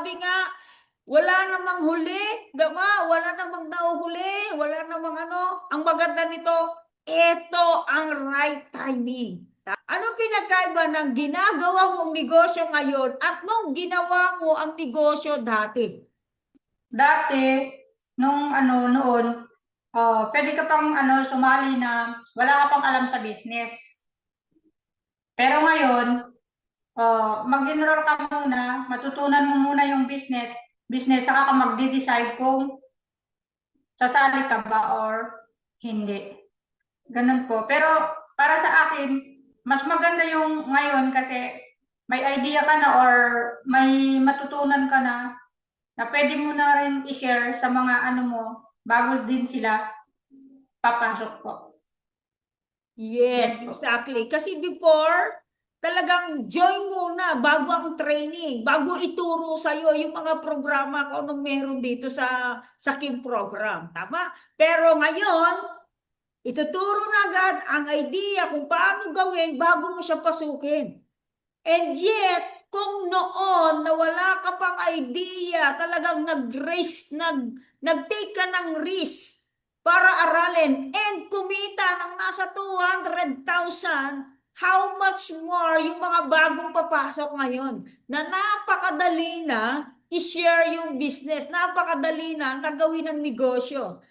sabi nga, wala namang huli, diba? Wala namang nauhuli, wala namang ano. Ang maganda nito, ito ang right timing. Anong pinagkaiba ng ginagawa mong negosyo ngayon at nung ginawa mo ang negosyo dati? Dati, nung ano noon, pwede ka pang sumali na wala ka pang alam sa business. Pero ngayon, mag-enroll ka muna, matutunan mo muna yung business, saka ka magde-decide kung sasali ka ba or hindi. Ganun po. Pero para sa akin, mas maganda yung ngayon kasi may idea ka na or may matutunan ka na pwede mo na rin i-share sa mga ano mo bago din sila papasok po. Yes, Yes po. exactly. Kasi before, talagang join muna bago ang training, bago ituro sa'yo yung mga programa kung anong meron dito sa Kim program. Tama? Pero ngayon, ituturo na agad ang idea kung paano gawin bago mo siya pasukin. And yet, kung noon na wala ka pang idea, talagang nag-take ka ng risk para aralin and kumita ng nasa 200,000, how much more yung mga bagong papasok ngayon na napakadali na i-share yung business, napakadali na gawin ng negosyo.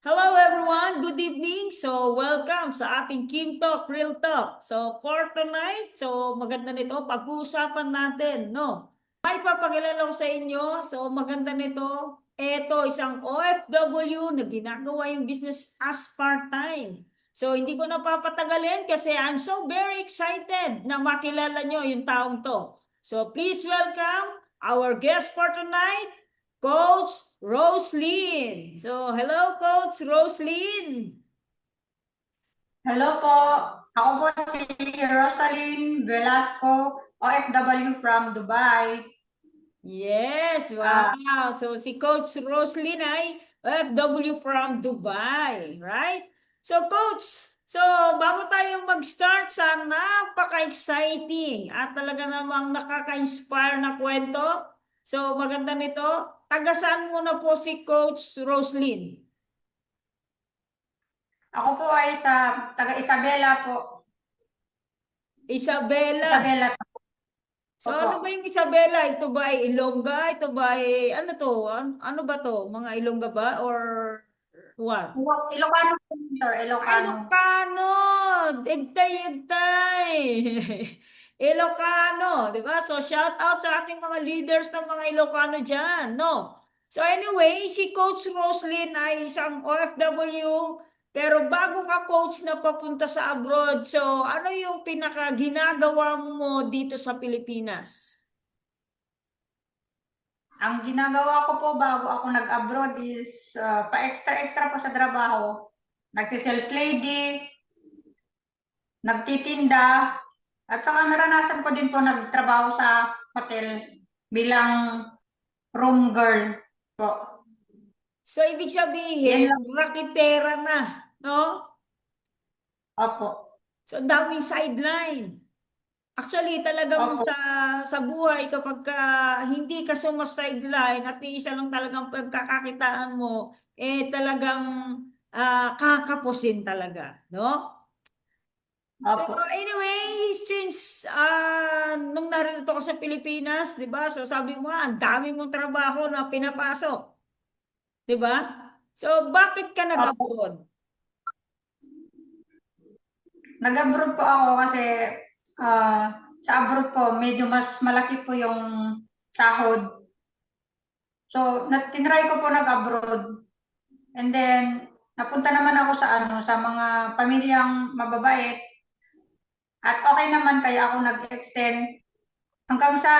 Hello everyone, good evening. So welcome sa ating Kim Talk, Real Talk. So for tonight, so maganda nito, pag-uusapan natin, no? May papakilala ko sa inyo, so maganda nito, eto isang OFW na ginagawa yung business as part-time. So hindi ko na papatagalin kasi I'm so very excited na makilala nyo yung taong to. So please welcome our guest for tonight, Coach Roslyn. So, hello, Coach Roslyn. Hello po. Ako po si Rosalyn Velasco, OFW from Dubai. Yes, wow. So, si Coach Roslyn ay OFW from Dubai, right? So, Coach, so bago tayo mag-start sa napaka-exciting at talaga namang nakaka-inspire na kwento, so maganda nito, taga saan muna po si Coach Roslyn? Ako po ay sa taga Isabela po. Isabela. Isabela. So Opo. ano ba yung Isabela? Ito ba ay Ilongga? Ito ba ay ano to? Ano ba to? Mga Ilongga ba? Or what? Ilocano po, sir. Ay, Ilocano. Ilocano! Egtay! Ilocano, di ba? So shout out sa ating mga leaders ng mga Ilocano dyan, no? So anyway, si Coach Roslyn ay isang OFW, pero bago ka coach na papunta sa abroad, so ano yung pinaka-ginagawa mo dito sa Pilipinas? Ang ginagawa ko po bago ako nag-abroad is pa-extra-extra po sa trabaho. Nagsi-sales lady, nagtitinda, at saka naranasan ko din po nagtrabaho sa hotel bilang room girl po. So ibig sabihin, rakitera na, no? Opo. So daming sideline. Actually, talagang Opo, sa buhay kapag hindi ka sumasideline at isa lang talagang pagkakakitaan mo, talagang kakapusin talaga, no? So opo, anyway, since nung narito ko sa Pilipinas, 'di ba? So sabi mo, ang dami mong trabaho na pinapasok, 'di ba? So bakit ka opo. nag-abroad? Nag-abroad po ako kasi sa abroad po, medyo mas malaki po yung sahod. So, tinry ko po nag-abroad. And then, napunta naman ako sa sa mga pamilyang mababait. At okay naman kaya ako nag-extend hanggang sa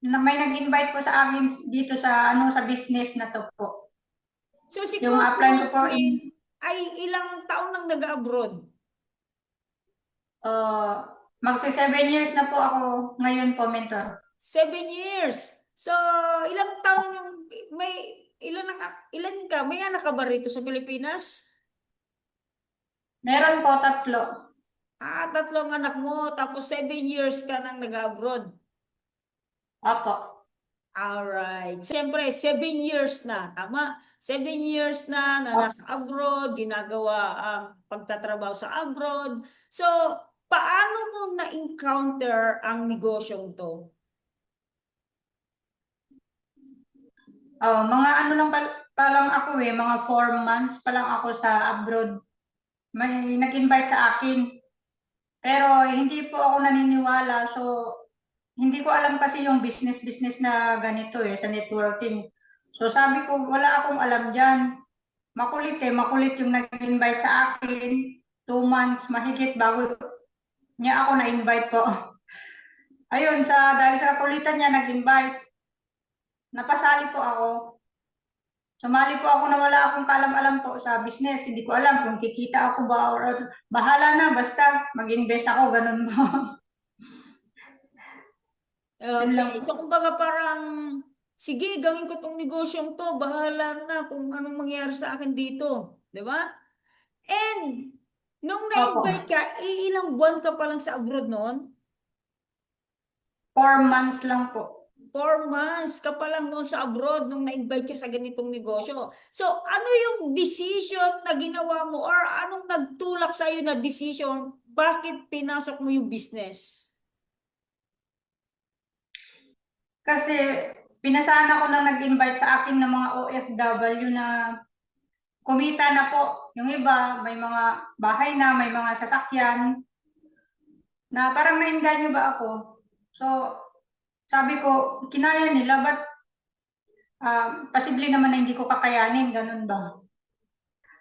may nag-invite po sa akin dito sa sa business na to po. So si Yung Coach apply ko po Roslyn ay ilang taon nang nag-abroad? uh, magsi 7 years na po ako ngayon po, mentor. 7 years. So ilang taon yung may ilan ka? May anak ka ba rito sa Pilipinas? Meron po 3. Tatlong anak mo, tapos 7 years ka nang nag-abroad. Opo. Alright. Siyempre, 7 years na. Tama? 7 years na Opo. nasa abroad, ginagawa ang pagtatrabaho sa abroad. So, paano mo na-encounter ang negosyong to? Mga ano lang pa lang ako mga 4 months pa lang ako sa abroad. May nag-invite sa akin. Pero hindi po ako naniniwala. So, hindi ko alam kasi yung business na ganito sa networking. So, sabi ko, wala akong alam dyan. Makulit yung nag-invite sa akin. 2 months, mahigit bago niya ako na-invite po. Ayun, dahil sa kulitan niya nag-invite, napasali po ako. Sumali po ako na wala akong kalam-alam po sa business. Hindi ko alam kung kikita ako ba or bahala na, basta mag-invest ako, ganun po. Yun lang Okay. po. So, kumbaga parang, sige, gawin ko tong negosyong to. Bahala na kung anong mangyari sa akin dito. Di ba? And, nung Opo, na-invite ka, ilang buwan ka pa lang sa abroad noon? 4 months lang po. 4 months ka pa lang noon sa abroad nung na-invite ka sa ganitong negosyo. So, ano yung decision na ginawa mo or anong nagtulak sa'yo na decision bakit pinasok mo yung business? Kasi pinasahan ako ng nag-invite sa akin ng mga OFW na kumita na po. Yung iba, may mga bahay na, may mga sasakyan, na parang nainganyo ba ako? So, sabi ko, kinaya nila, ba't posible naman na hindi ko kakayanin, ganun ba?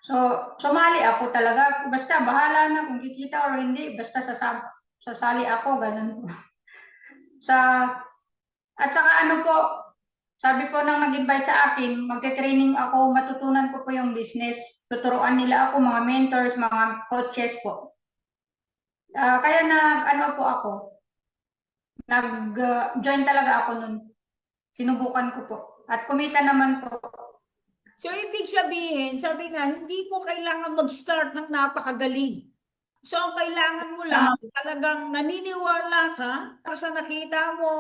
So, sumali ako talaga. Basta, bahala na kung kikita or hindi. Basta sasali ako, ganun. Sa, at saka ano po, sabi po nang nag-invite sa akin, magte-training ako, matutunan ko po yung business. Tuturuan nila ako, mga mentors, mga coaches po. Kaya ano po ako, nag-join talaga ako nun. Sinubukan ko po. At kumita naman po. So, ibig sabihin, sabi nga, hindi mo kailangan mag-start ng napakagaling. So, ang kailangan mo lang, Tama. talagang naniniwala ka sa nakita mo,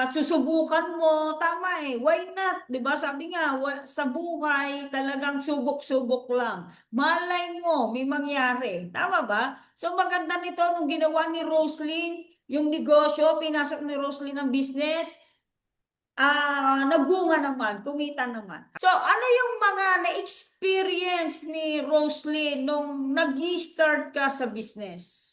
susubukan mo, tama eh, why not? 'Di ba? Sabi nga, sa buhay talagang subok-subok lang. Malay mo, may mangyari. Tama ba? So maganda nito nung ginawa ni Roslyn, yung negosyo, pinasok ni Roslyn ang business, nagbunga naman, kumita naman. So ano yung mga na-experience ni Roslyn nung nag-start ka sa business?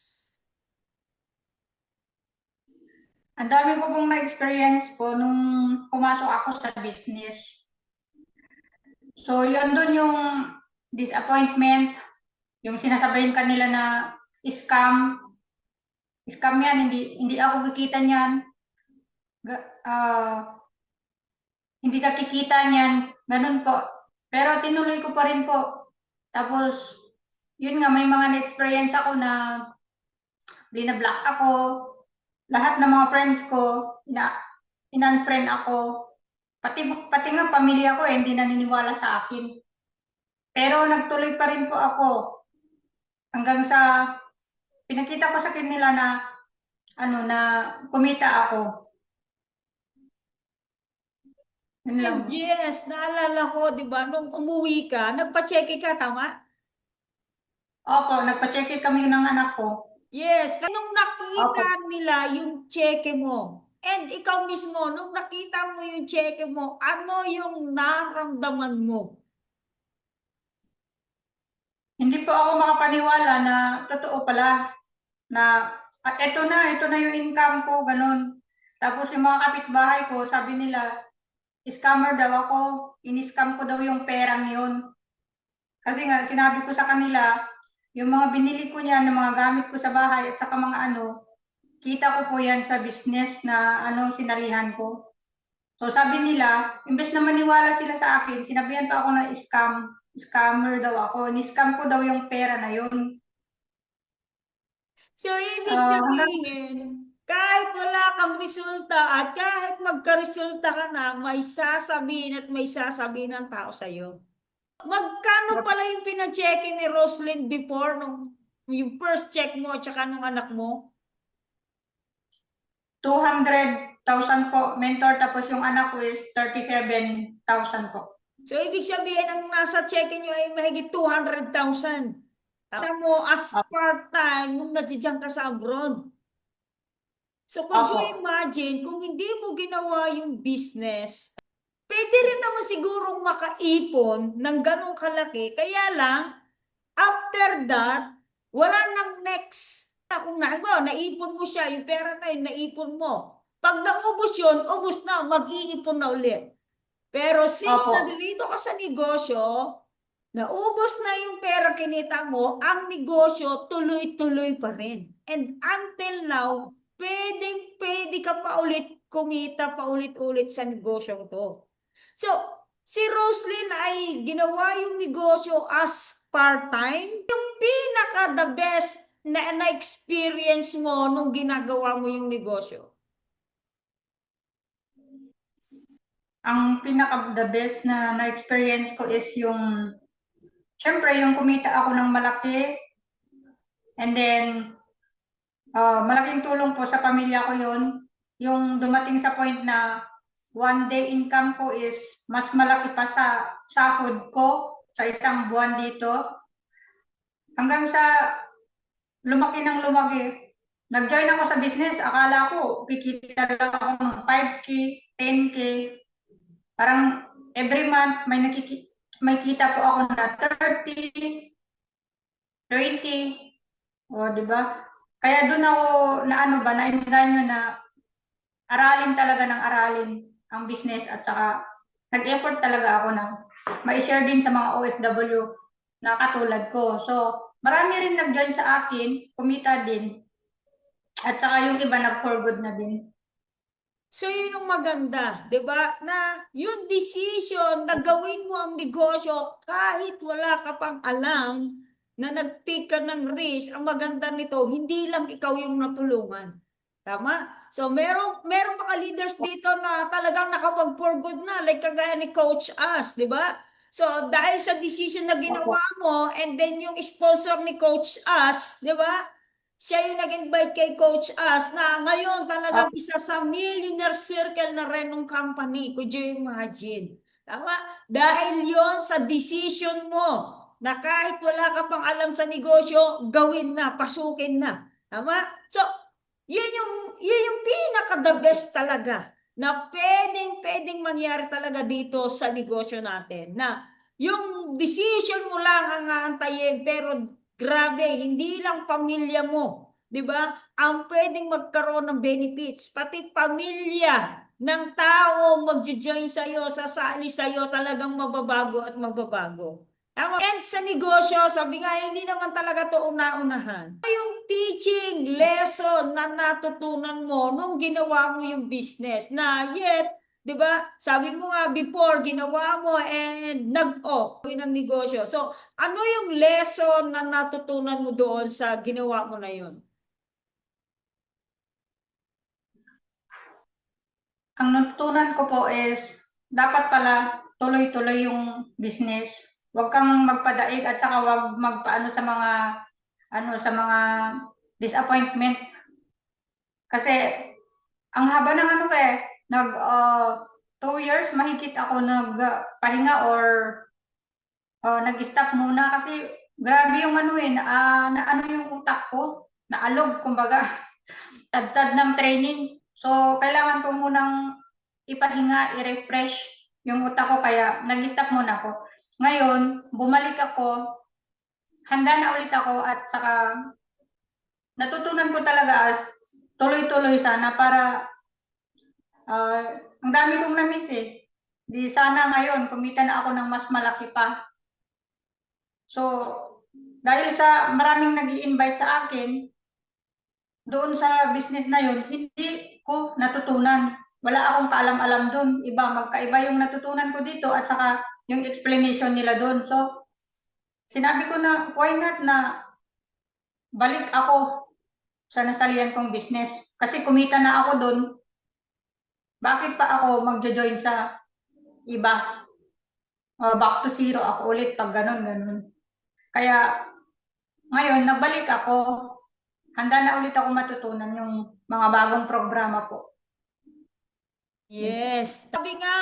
Ang dami ko pong na-experience po nung pumasok ako sa business. So, yun doon yung disappointment, yung sinasabihin kanila na scam. Scam yan, hindi ako kikita niyan. Ga- ah, Hindi ka kikita niyan. Ganun po. Pero tinuloy ko pa rin po. Tapos, yun nga, may mga na-experience ako na binablock ako. Lahat ng mga friends ko, in-unfriend ako. Pati nga pamilya ko hindi naniniwala sa akin. Pero nagtuloy pa rin po ako hanggang sa pinakita ko sa kanila na na kumita ako. Yun lang. And yes, naalala ko, di ba, nung umuwi ka, nagpa-check ka, tama? Opo, nagpa-check kami ng anak ko. Yes, nung Opo. nakita nila yung cheque mo, and ikaw mismo, nung nakita mo yung cheque mo, ano yung naramdaman mo? Hindi po ako makapaniwala na totoo pala na ito na yung income ko, ganun. Tapos yung mga kapitbahay ko, sabi nila, scammer daw ako, in-scam ko daw yung perang yun. Kasi nga, sinabi ko sa kanila, yung mga binili ko niyan, ng mga gamit ko sa bahay at saka mga kita ko po yan sa business na sinalihan ko. So sabi nila, imbes na maniwala sila sa akin, sinabihan pa ako na scammer daw ako. Ni-scam ko daw yung pera na yun. So, ibig sabihin, kahit wala kang resulta at kahit magka-resulta ka na, may sasabihin at may sasabihin ng tao sa'yo. Magkano pala yung pina-check ni Roslyn before nung yung first check mo at saka nung anak mo? 200,000 po, mentor, tapos yung anak ko is 37,000 po. So, ibig sabihin, ang nasa check nyo ay mahigit 200,000. Tama mo as part-time nung nandiyan ka sa abroad. So, could you Opo. imagine kung hindi mo ginawa yung business, pwede rin naman sigurong makaipon ng ganong kalaki. Kaya lang, after that, wala nang next. Kung naipon mo siya, yung pera na yun, naipon mo. Pag naubos yun, ubos na, mag-iipon na ulit. Pero since Opo. nandito ka sa negosyo, naubos na yung pera kinita mo, ang negosyo tuloy-tuloy pa rin. And until now, pwede ka pa ulit kumita pa ulit-ulit sa negosyong to. So, si Roslyn ay ginawa yung negosyo as part-time. Yung pinaka the best na experience mo nung ginagawa mo yung negosyo. Ang pinaka the best na na-experience ko is syempre yung kumita ako ng malaki, and then malaking tulong po sa pamilya ko yun. Yung dumating sa point na one day income ko is mas malaki pa sa sahod ko sa isang buwan dito. Hanggang sa lumaki ng lumaki. Nag-join ako sa business, akala ko kikita lang akong 5K, 10K. Parang every month may kita po ako na 30, 20. O, di ba? Kaya doon ako nainganyo na aralin talaga ng aralin ang business, at saka nag-effort talaga ako na ma-share din sa mga OFW na katulad ko. So, marami rin nag-join sa akin, kumita din. At saka yung iba nag-for good na din. So, yun yung maganda, di ba? Na yung decision na gawin mo ang negosyo kahit wala ka pang alam na nag-take ka ng risk, ang maganda nito, hindi lang ikaw yung natulungan. Tama? So, merong mga leaders dito na talagang nakapag-for good na, like kagaya ni Coach As, di ba? So, dahil sa decision na ginawa mo, and then yung sponsor ni Coach As, di ba? Siya yung nag-invite kay Coach As na ngayon talagang isa sa millionaire circle na rin ng company. Could you imagine? Tama? Dahil yon sa decision mo na kahit wala ka pang alam sa negosyo, gawin na, pasukin na. Tama? So, yun yung pinaka-the best talaga na pwedeng mangyari talaga dito sa negosyo natin. Na yung decision mo lang ang aantayin, pero grabe, hindi lang pamilya mo, 'di ba? Ang pwedeng magkaroon ng benefits, pati pamilya ng tao magjo-join sa iyo, sasali sa iyo, talagang mababago at mababago. Tama. And sa negosyo, sabi nga, hindi naman talaga to una-unahan. Yung teaching lesson na natutunan mo nung ginawa mo yung business na yet, 'di ba? Sabi mo nga before ginawa mo and nag-off ng negosyo. So, ano yung lesson na natutunan mo doon sa ginawa mo na yun? Ang natutunan ko po is dapat pala tuloy-tuloy yung business. Huwag kang magpadaig at saka huwag magpaano sa mga disappointment. Kasi ang haba ng ano nag 2 years mahigit ako nagpahinga or nag-stop muna kasi grabe yung ano na ano yung utak ko, naalog kumbaga, tad-tad ng training. So kailangan ko munang ipahinga, i-refresh yung utak ko kaya nag-stop muna ako. Ngayon, bumalik ako, handa na ulit ako at saka natutunan ko talaga as tuloy-tuloy sana para ang dami kong na-miss eh. Di sana ngayon kumita na ako ng mas malaki pa. So, dahil sa maraming nag-i-invite sa akin, doon sa business na yun, hindi ko natutunan. Wala akong kaalam-alam doon. Magkaiba yung natutunan ko dito at saka yung explanation nila doon. So, sinabi ko na, why not na balik ako sa nasalihan kong business. Kasi kumita na ako doon. Bakit pa ako magjo-join sa iba? Back to zero ako ulit pag ganun. Kaya ngayon, nagbalik ako. Handa na ulit ako matutunan yung mga bagong programa po. Yes. Sabi nga,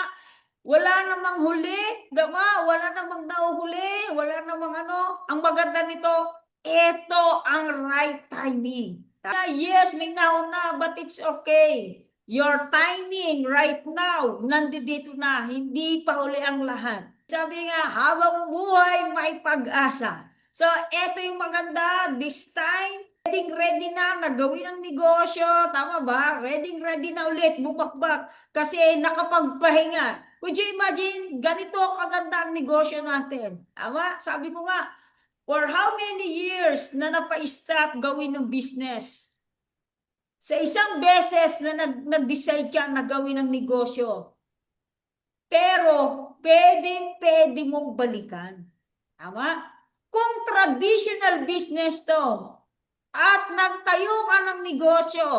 wala namang huli, diba? Wala namang nauhuli, wala namang ano. Ang maganda nito, ito ang right timing. Yes, may nauna, but it's okay. Your timing right now, nandito na, hindi pa huli ang lahat. Sabi nga, habang buhay, may pag-asa. So, ito yung maganda, this time, ready na gawin ang negosyo, tama ba? Ready na ulit, bumakbak, kasi nakapagpahinga. Could you imagine, ganito kaganda ang negosyo natin. Tama? Sabi ko nga, for how many years na napa-stop gawin ng business? Sa isang beses na nag-decide ka na gawin ng negosyo. Pero, pwede mong balikan. Tama? Kung traditional business to, at nagtayo ka ng negosyo,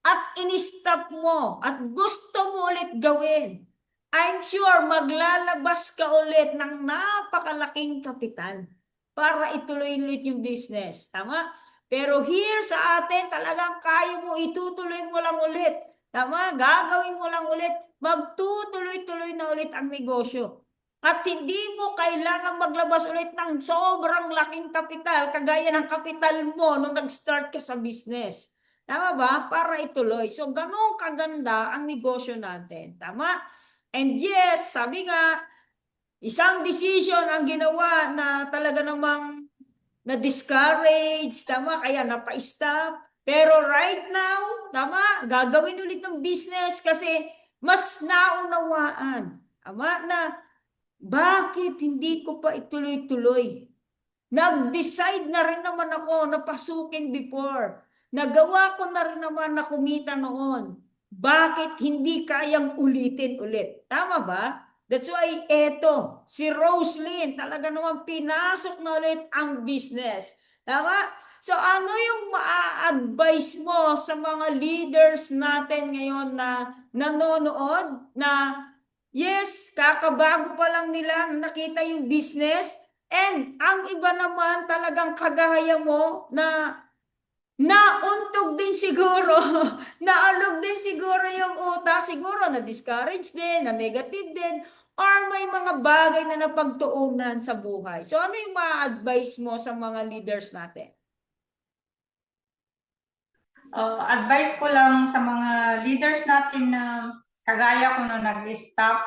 at in-stop mo, at gusto mo ulit gawin, I'm sure maglalabas ka ulit ng napakalaking kapital para ituloy ulit yung business. Tama? Pero here sa atin, talagang kaya mo, itutuloy mo lang ulit. Tama? Gagawin mo lang ulit. Magtutuloy-tuloy na ulit ang negosyo. At hindi mo kailangan maglabas ulit ng sobrang laking kapital, kagaya ng kapital mo nung nag-start ka sa business. Tama ba? Para ituloy. So, ganun kaganda ang negosyo natin. Tama? And yes, sabi nga, isang decision ang ginawa na talaga namang na-discourage, tama, kaya napa-stop. Pero right now, tama, gagawin ulit ng business kasi mas naunawaan. Tama na, bakit hindi ko pa ituloy-tuloy? Nag-decide na rin naman ako na pasukin before. Nagawa ko na rin naman na kumita noon. Bakit hindi kayang ulitin ulit? Tama ba? That's why eto, si Roslyn, talaga naman pinasok na ulit ang business. Tama? So ano yung maa-advise mo sa mga leaders natin ngayon na nanonood na yes, kakabago pa lang nila nakita yung business and ang iba naman talagang kagaya mo na nauntog din siguro, naalog din siguro yung utak, siguro na-discourage din, na negative din, or may mga bagay na napagtuunan sa buhay. So ano yung ma-advise mo sa mga leaders natin? Advice ko lang sa mga leaders natin na kagaya ko nung nag-stop,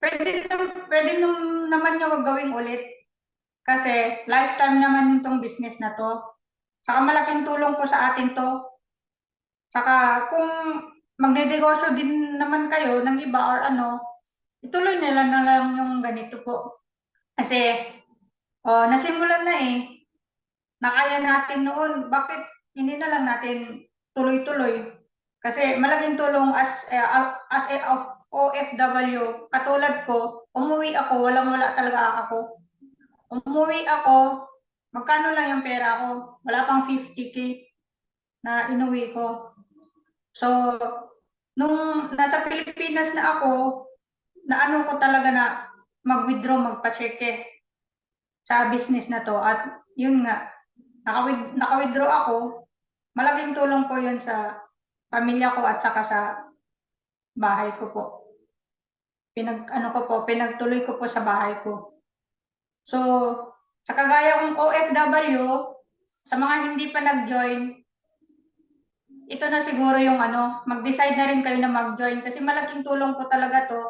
pwede naman nyo gawin ulit. Kasi lifetime naman itong business na to. Saka malaking tulong po sa atin to. Saka kung magdedegosyo din naman kayo ng iba or ano, ituloy nila na lang yung ganito po. Kasi nasimulan na eh. Nakaya natin noon. Bakit hindi na lang natin tuloy-tuloy? Kasi malaking tulong as a OFW, katulad ko, umuwi ako, walang-wala talaga ako. Umuwi ako, magkano lang yung pera ko? Wala pang 50K na inuwi ko. So, nung nasa Pilipinas na ako, naano ko talaga na mag-withdraw, magpa-cheque sa business na to. At yun nga, naka-withdraw ako, malaking tulong po yun sa pamilya ko at saka sa bahay ko po. Pinagtuloy ko po sa bahay ko. So, sa kagaya kong OFW, sa mga hindi pa nag-join, ito na siguro yung mag-decide na rin kayo na mag-join kasi malaking tulong po talaga to.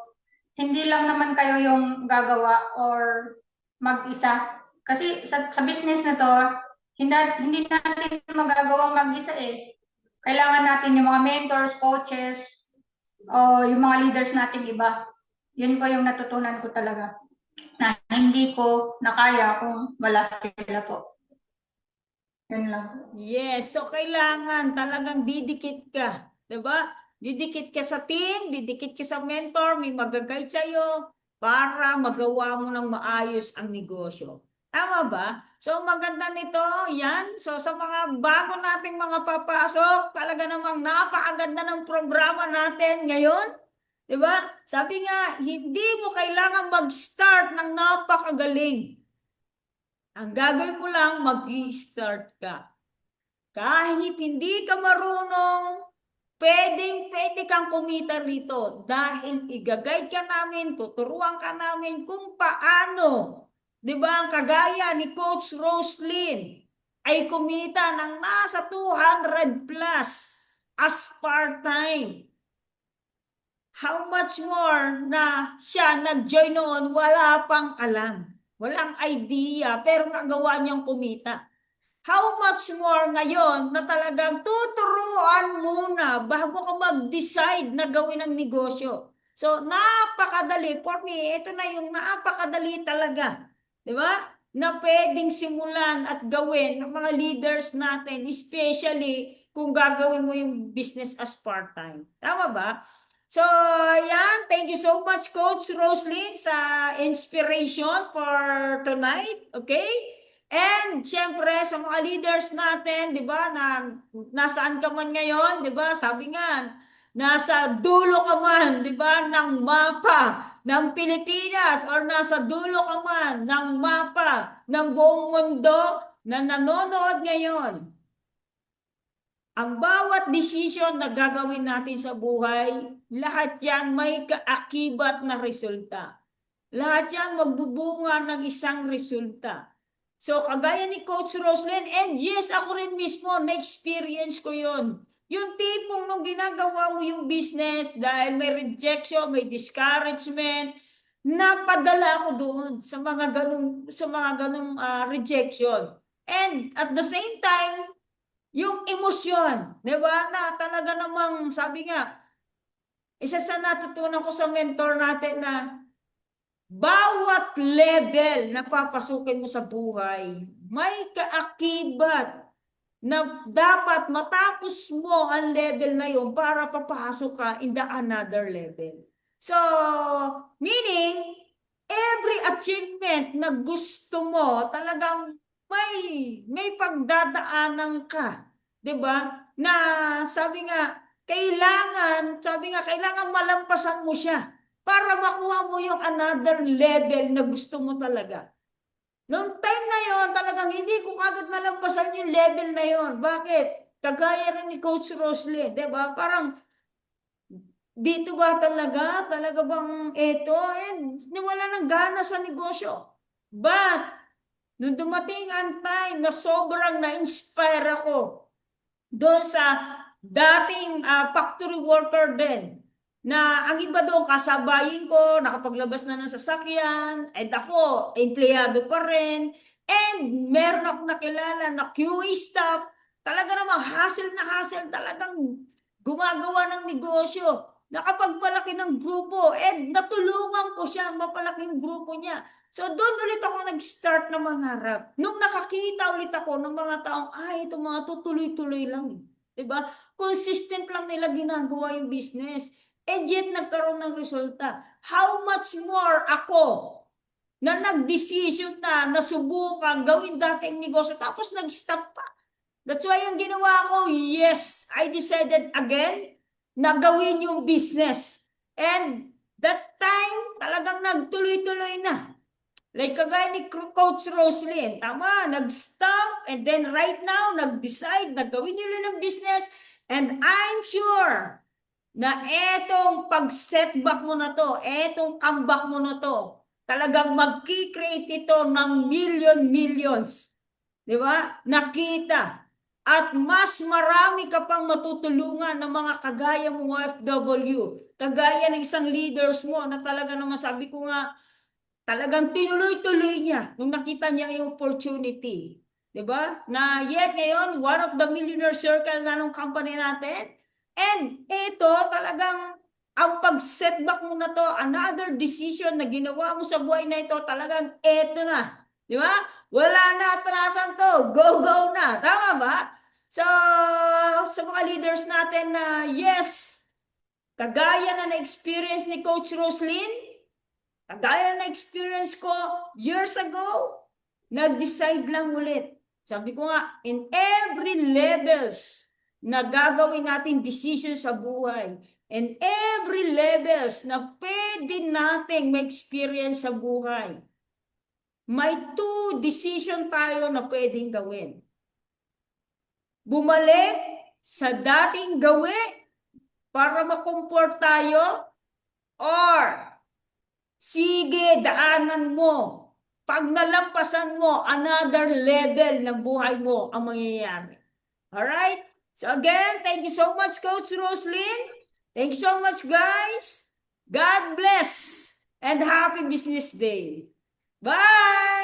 Hindi lang naman kayo yung gagawa or mag-isa. Kasi sa business na to, hindi natin magagawang mag-isa eh. Kailangan natin yung mga mentors, coaches, o yung mga leaders nating iba. Yun po yung natutunan ko talaga na hindi ko nakaya kung wala sila po. Yun lang. Yes, so kailangan talagang didikit ka, 'di ba? Didikit ka sa team, didikit ka sa mentor, may mag-guide sa iyo para magawa mo ng maayos ang negosyo. Tama ba? So maganda nito, 'yan. So sa mga bago nating mga papasok, talaga namang napakaganda ng programa natin ngayon. 'Di ba? Sabi nga, hindi mo kailangan mag-start ng napakagaling. Ang gagawin mo lang, mag-i-start ka. Kahit hindi ka marunong, pwede kang kumita rito dahil i-guide ka namin, tuturuan ka namin kung paano. 'Di ba? Ang kagaya ni Coach Roslyn ay kumita ng nasa 200 plus as part-time. How much more na siya nag-join noon, wala pang alam. Walang idea, pero nagawa niyang kumita. How much more ngayon na talagang tuturuan muna bago ka mag-decide na gawin ang negosyo. So, napakadali. For me, ito na yung napakadali talaga. Di ba? Na pwedeng simulan at gawin ng mga leaders natin, especially kung gagawin mo yung business as part-time. Tama ba? So, yan. Thank you so much, Coach Roslyn, sa inspiration for tonight. Okay? And syempre sa mga leaders natin, 'di ba, na nasaan ka man ngayon, 'di ba? Sabi nga, nasa dulo ka man, 'di ba, ng mapa ng Pilipinas or nasa dulo ka man ng mapa ng buong mundo na nanonood ngayon. Ang bawat desisyon na gagawin natin sa buhay, lahat 'yan may kaakibat na resulta. Lahat 'yan magbubunga ng isang resulta. So, kagaya ni Coach Roslyn, and yes, ako rin mismo, na-experience ko yon. Yung tipong nung ginagawa mo yung business, dahil may rejection, may discouragement, napadala ako doon sa mga ganung rejection. And at the same time, yung emosyon, di ba? Na talaga namang, sabi nga, isa sa natutunan ko sa mentor natin na bawat level na papasukin mo sa buhay, may kaakibat na dapat matapos mo ang level na yun para papasok ka in the another level. So, meaning, every achievement na gusto mo, talagang may pagdadaanan ka. 'Di ba? Na sabi nga, kailangan malampasan mo siya para makuha mo yung another level na gusto mo talaga. Noong time na yon, talagang hindi ko kagad nalampasan yung level na yon. Bakit? Kagaya rin ni Coach Roslyn, 'di ba? Parang dito ba talaga? Talaga bang ito? Wala nang gana sa negosyo. But nung dumating ang time na sobrang na-inspire ako doon sa dating factory worker din, na ang iba doon kasabayin ko, nakapaglabas na ng sasakyan, and ako, empleyado pa rin, and meron ako nakilala na QA staff, talaga namang hassle na hassle, talagang gumagawa ng negosyo, nakapagpalaki ng grupo, and natulungan ko siya mapalaking grupo niya. So doon ulit ako nag-start na mangarap. Nung nakakita ulit ako ng mga taong, ito mga tutuloy-tuloy lang. Diba? Consistent lang nila ginagawa yung business. And yet nagkaroon ng resulta. How much more ako na nag-decision na nasubukan gawin dating negosyo tapos nag-stop pa. That's why yung ginawa ko, yes, I decided again na gawin yung business. And that time, talagang nagtuloy-tuloy na. Like kagaya ni Coach Roslyn, tama, nag-stop and then right now, nag-decide na gawin nila ng business and I'm sure na etong pag-setback mo na to, etong comeback mo na to, talagang mag-create ito ng millions. Di ba? Nakita. At mas marami ka pang matutulungan ng mga kagaya mong OFW, kagaya ng isang leaders mo na talaga naman sabi ko nga, talagang tinuloy-tuloy niya nung nakita niya yung opportunity. 'Di ba? Na yet ngayon, one of the millionaire circle na nung company natin. And ito talagang ang pag-setback mo na to, another decision na ginawa mo sa buhay na ito, talagang eto na. 'Di ba? Wala na atrasan to. Go, go na. Tama ba? So, sa mga leaders natin na yes, kagaya na na-experience ni Coach Roslyn, kagaya na experience ko years ago, nag-decide lang ulit. Sabi ko nga, in every levels na gagawin natin decision sa buhay, in every levels na pwede nating ma-experience sa buhay, may two decision tayo na pwedeng gawin. Bumalik sa dating gawi para makomfort tayo, or sige, daanan mo. Pag nalampasan mo, another level ng buhay mo ang mangyayari. Alright? So again, thank you so much, Coach Roslyn. Thank you so much, guys. God bless and happy business day. Bye!